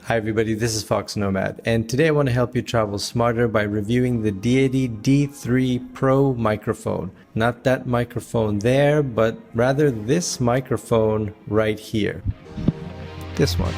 Hi everybody, this is foXnoMad, and today I want to help you travel smarter by reviewing the Deity D3 Pro microphone. Not that microphone there, but rather this microphone right here. This one.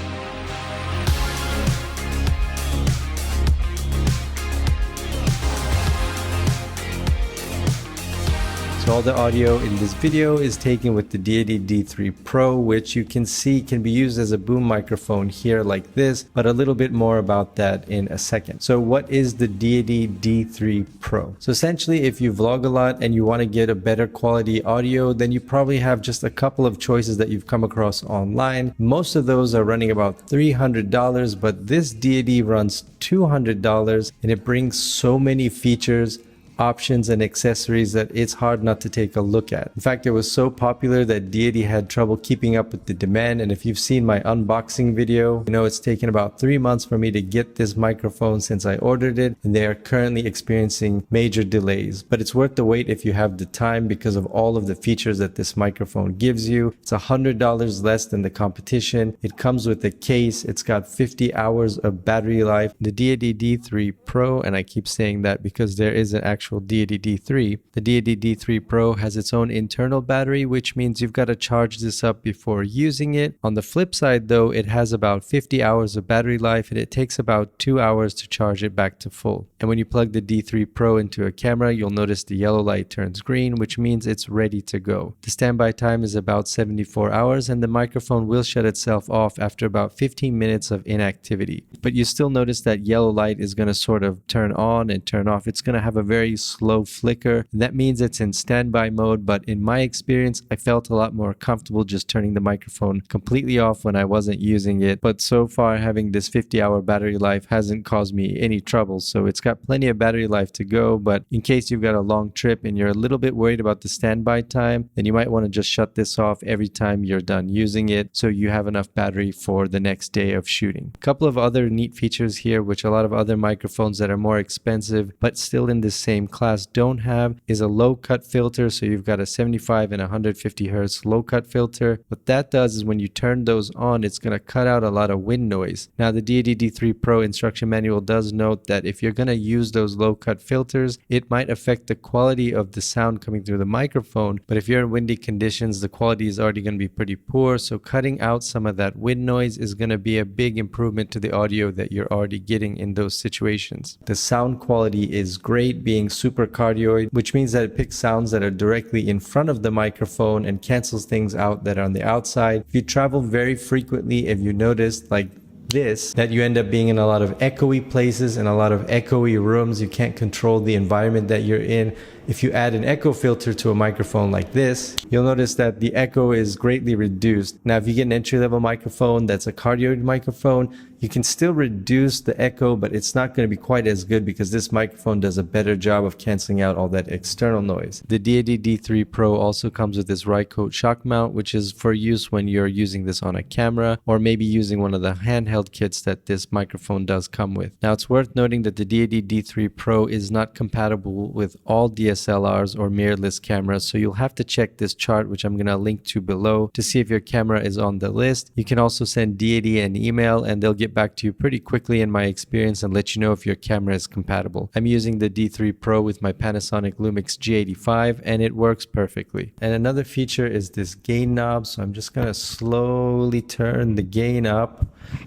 So all the audio in this video is taken with the Deity D3 Pro, which you can see can be used as a boom microphone here like this, but a little bit more about that in a second. So what is the Deity D3 Pro? So essentially, if you vlog a lot and you want to get a better quality audio, then you probably have just a couple of choices that you've come across online. Most of those are running about $300, but this Deity runs $200 and it brings so many features, options and accessories that it's hard not to take a look at. In fact, it was so popular that Deity had trouble keeping up with the demand, and if you've seen my unboxing video, you know it's taken about 3 months for me to get this microphone since I ordered it, and they are currently experiencing major delays. But it's worth the wait if you have the time because of all of the features that this microphone gives you. It's $100 less than the competition. It comes with a case. It's got 50 hours of battery life. The Deity D3 Pro, and I keep saying that because there is an actual Deity D3. The Deity D3 Pro has its own internal battery, which means you've got to charge this up before using it. On the flip side though, it has about 50 hours of battery life and it takes about 2 hours to charge it back to full. And when you plug the D3 Pro into a camera, you'll notice the yellow light turns green, which means it's ready to go. The standby time is about 74 hours and the microphone will shut itself off after about 15 minutes of inactivity. But you still notice that yellow light is going to sort of turn on and turn off. It's going to have a very slow flicker. That means it's in standby mode, but in my experience, I felt a lot more comfortable just turning the microphone completely off when I wasn't using it. But so far, having this 50-hour battery life hasn't caused me any trouble, so it's got plenty of battery life to go. But in case you've got a long trip and you're a little bit worried about the standby time, then you might want to just shut this off every time you're done using it so you have enough battery for the next day of shooting. A couple of other neat features here, which a lot of other microphones that are more expensive but still in the same class don't have, is a low cut filter. So you've got a 75 and 150 hertz low cut filter. What that does is when you turn those on, it's going to cut out a lot of wind noise. Now the Deity D3 Pro instruction manual does note that if you're going to use those low cut filters, it might affect the quality of the sound coming through the microphone. But if you're in windy conditions, the quality is already going to be pretty poor. So cutting out some of that wind noise is going to be a big improvement to the audio that you're already getting in those situations. The sound quality is great, being super cardioid, which means that it picks sounds that are directly in front of the microphone and cancels things out that are on the outside. If you travel very frequently, if you notice like this, that you end up being in a lot of echoey places and a lot of echoey rooms, you can't control the environment that you're in. If you add an echo filter to a microphone like this, you'll notice that the echo is greatly reduced. Now, if you get an entry-level microphone that's a cardioid microphone, you can still reduce the echo, but it's not going to be quite as good because this microphone does a better job of canceling out all that external noise. The Deity D3 Pro also comes with this Rycote shock mount, which is for use when you're using this on a camera or maybe using one of the handheld kits that this microphone does come with. Now, it's worth noting that the Deity D3 Pro is not compatible with all DSLRs or mirrorless cameras, so you'll have to check this chart, which I'm going to link to below, to see if your camera is on the list. You can also send Deity an email and they'll get back to you pretty quickly in my experience and let you know if your camera is compatible. I'm using the D3 Pro with my Panasonic Lumix G85 and it works perfectly. And another feature is this gain knob, so I'm just going to slowly turn the gain up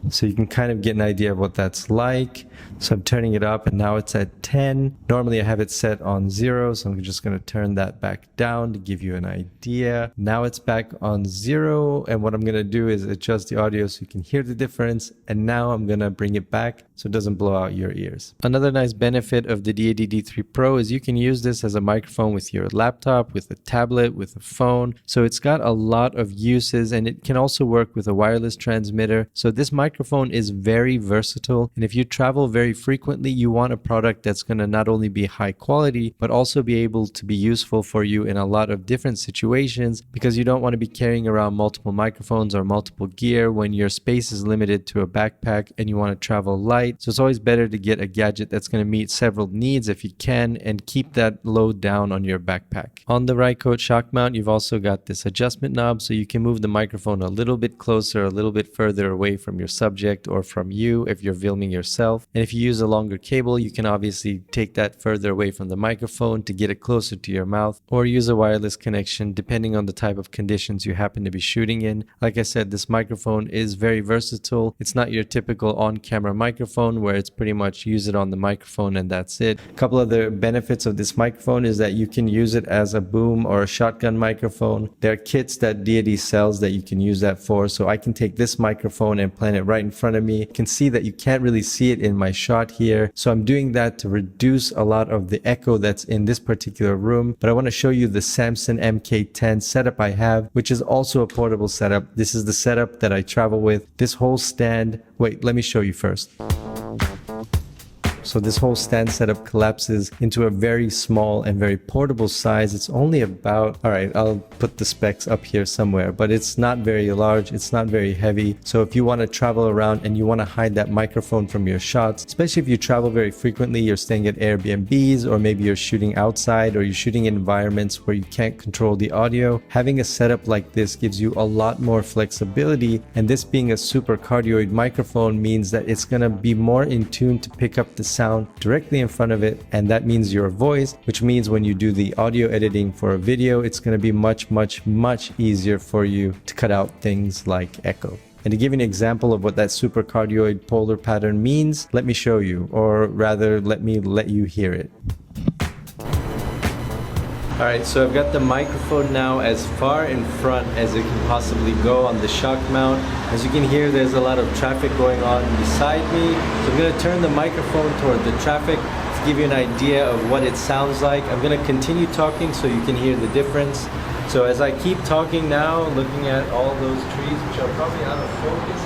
so you can kind of get an idea of what that's like. So I'm turning it up and now it's at 10. Normally I have it set on 0, so I'm just going to turn that back down to give you an idea. Now it's back on 0, and what I'm going to do is adjust the audio so you can hear the difference, and now I'm going to bring it back so it doesn't blow out your ears. Another nice benefit of the Deity D3 Pro is you can use this as a microphone with your laptop, with a tablet, with a phone. So it's got a lot of uses, and it can also work with a wireless transmitter. So this microphone is very versatile, and if you travel very frequently, you want a product that's going to not only be high quality, but also be able to be useful for you in a lot of different situations, because you don't want to be carrying around multiple microphones or multiple gear when your space is limited to a backpack and you want to travel light. So it's always better to get a gadget that's going to meet several needs if you can and keep that load down on your backpack. On the Rycote shock mount, you've also got this adjustment knob so you can move the microphone a little bit closer, a little bit further away from your subject or from you if you're filming yourself. And if you use a longer cable, you can obviously take that further away from the microphone to get it closer to your mouth, or use a wireless connection depending on the type of conditions you happen to be shooting in. Like I said, this microphone is very versatile. It's not your typical on-camera microphone where it's pretty much use it on the microphone and that's it. A couple of the benefits of this microphone is that you can use it as a boom or a shotgun microphone. There are kits that Deity sells that you can use that for. So I can take this microphone and plant it right in front of me. You can see that you can't really see it in my shot here. So I'm doing that to reduce a lot of the echo that's in this particular room. But I want to show you the Samsung MK10 setup I have, which is also a portable setup. This is the setup that I travel with. This whole stand, wait, let me show you first. So this whole stand setup collapses into a very small and very portable size. It's only about, all right, I'll put the specs up here somewhere, but it's not very large. It's not very heavy. So if you want to travel around and you want to hide that microphone from your shots, especially if you travel very frequently, you're staying at Airbnbs, or maybe you're shooting outside, or you're shooting in environments where you can't control the audio, having a setup like this gives you a lot more flexibility. And this being a super cardioid microphone means that it's going to be more in tune to pick up the sound directly in front of it, and that means your voice, which means when you do the audio editing for a video, it's going to be much easier for you to cut out things like echo. And to give you an example of what that super cardioid polar pattern means, let me show you, or rather let you hear it. Alright, so I've got the microphone now as far in front as it can possibly go on the shock mount. As you can hear, there's a lot of traffic going on beside me. So I'm going to turn the microphone toward the traffic to give you an idea of what it sounds like. I'm going to continue talking so you can hear the difference. So as I keep talking now, looking at all those trees, which are probably out of focus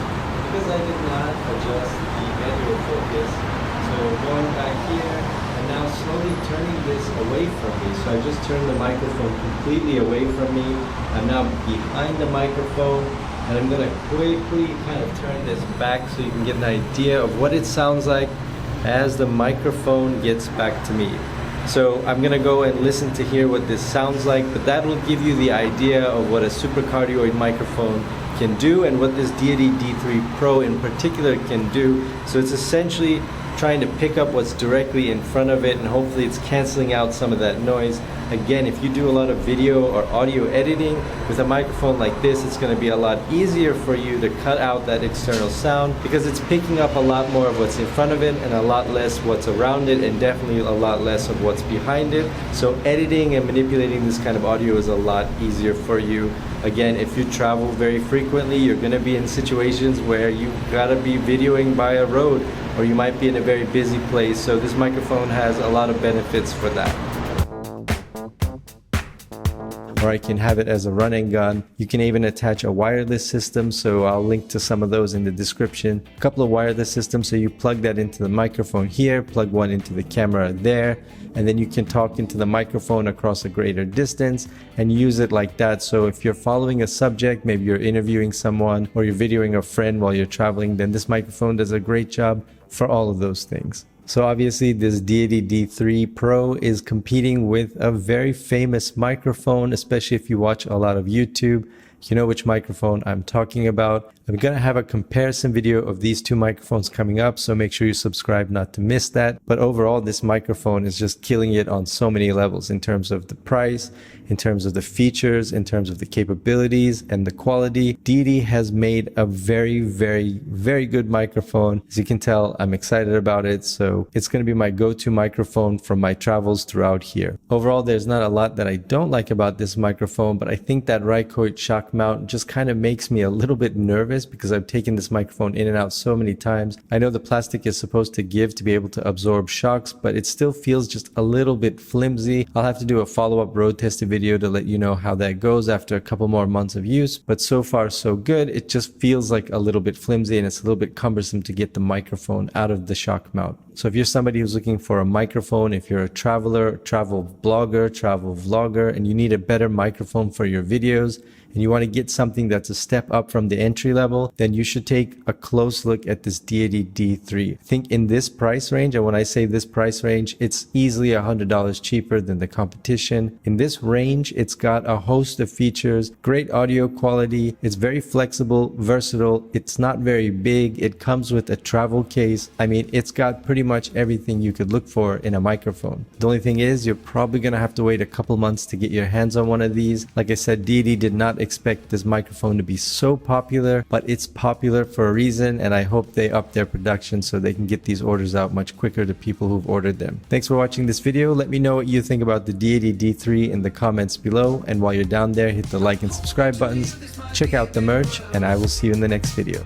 because I did not adjust the manual focus. So going back here, now slowly turning this away from me. So I just turned the microphone completely away from me. I'm now behind the microphone, and I'm going to quickly kind of turn this back so you can get an idea of what it sounds like as the microphone gets back to me. So I'm going to go and listen to hear what this sounds like, but that will give you the idea of what a super cardioid microphone can do and what this Deity D3 Pro in particular can do. So it's essentially trying to pick up what's directly in front of it, and hopefully it's canceling out some of that noise. Again, if you do a lot of video or audio editing with a microphone like this, it's going to be a lot easier for you to cut out that external sound because it's picking up a lot more of what's in front of it and a lot less what's around it, and definitely a lot less of what's behind it. So editing and manipulating this kind of audio is a lot easier for you. Again, if you travel very frequently, you're going to be in situations where you gotta be videoing by a road, or you might be in a very busy place. So this microphone has a lot of benefits for that. Or I can have it as a running gun. You can even attach a wireless system, so I'll link to some of those in the description. A couple of wireless systems, so you plug that into the microphone here, plug one into the camera there, and then you can talk into the microphone across a greater distance and use it like that. So if you're following a subject, maybe you're interviewing someone or you're videoing a friend while you're traveling, then this microphone does a great job for all of those things. So obviously this Deity D3 Pro is competing with a very famous microphone, especially if you watch a lot of YouTube. You know which microphone I'm talking about. I'm going to have a comparison video of these two microphones coming up, so make sure you subscribe not to miss that. But overall, this microphone is just killing it on so many levels in terms of the price, in terms of the features, in terms of the capabilities and the quality. Deity has made a very good microphone. As you can tell, I'm excited about it, so it's going to be my go-to microphone for my travels throughout here. Overall, there's not a lot that I don't like about this microphone, but I think that Rycoit shock mount just kind of makes me a little bit nervous because I've taken this microphone in and out so many times. I know the plastic is supposed to give to be able to absorb shocks, but it still feels just a little bit flimsy. I'll have to do a follow-up road tested video to let you know how that goes after a couple more months of use, but so far so good. It just feels like a little bit flimsy, and it's a little bit cumbersome to get the microphone out of the shock mount. So if you're somebody who's looking for a microphone, if you're a traveler, travel blogger, travel vlogger, and you need a better microphone for your videos, and you want to get something that's a step up from the entry level, then you should take a close look at this Deity D3. I think in this price range, and when I say this price range, it's easily $100 cheaper than the competition. In this range, it's got a host of features, great audio quality, it's very flexible, versatile, it's not very big, it comes with a travel case. I mean, it's got pretty much everything you could look for in a microphone. The only thing is, you're probably gonna have to wait a couple months to get your hands on one of these. Like I said, Deity did not expect this microphone to be so popular, but it's popular for a reason, and I hope they up their production so they can get these orders out much quicker to people who've ordered them. Thanks for watching this video. Let me know what you think about the Deity D3 in the comments below, and while you're down there, hit the like and subscribe buttons, check out the merch, and I will see you in the next video.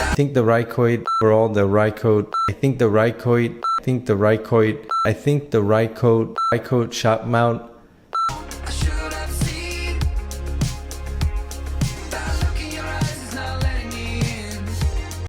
I think the Rycoid for all the Rycoid. I think the Rycoid. I think the Rycoid. I think the Rycoid shop mount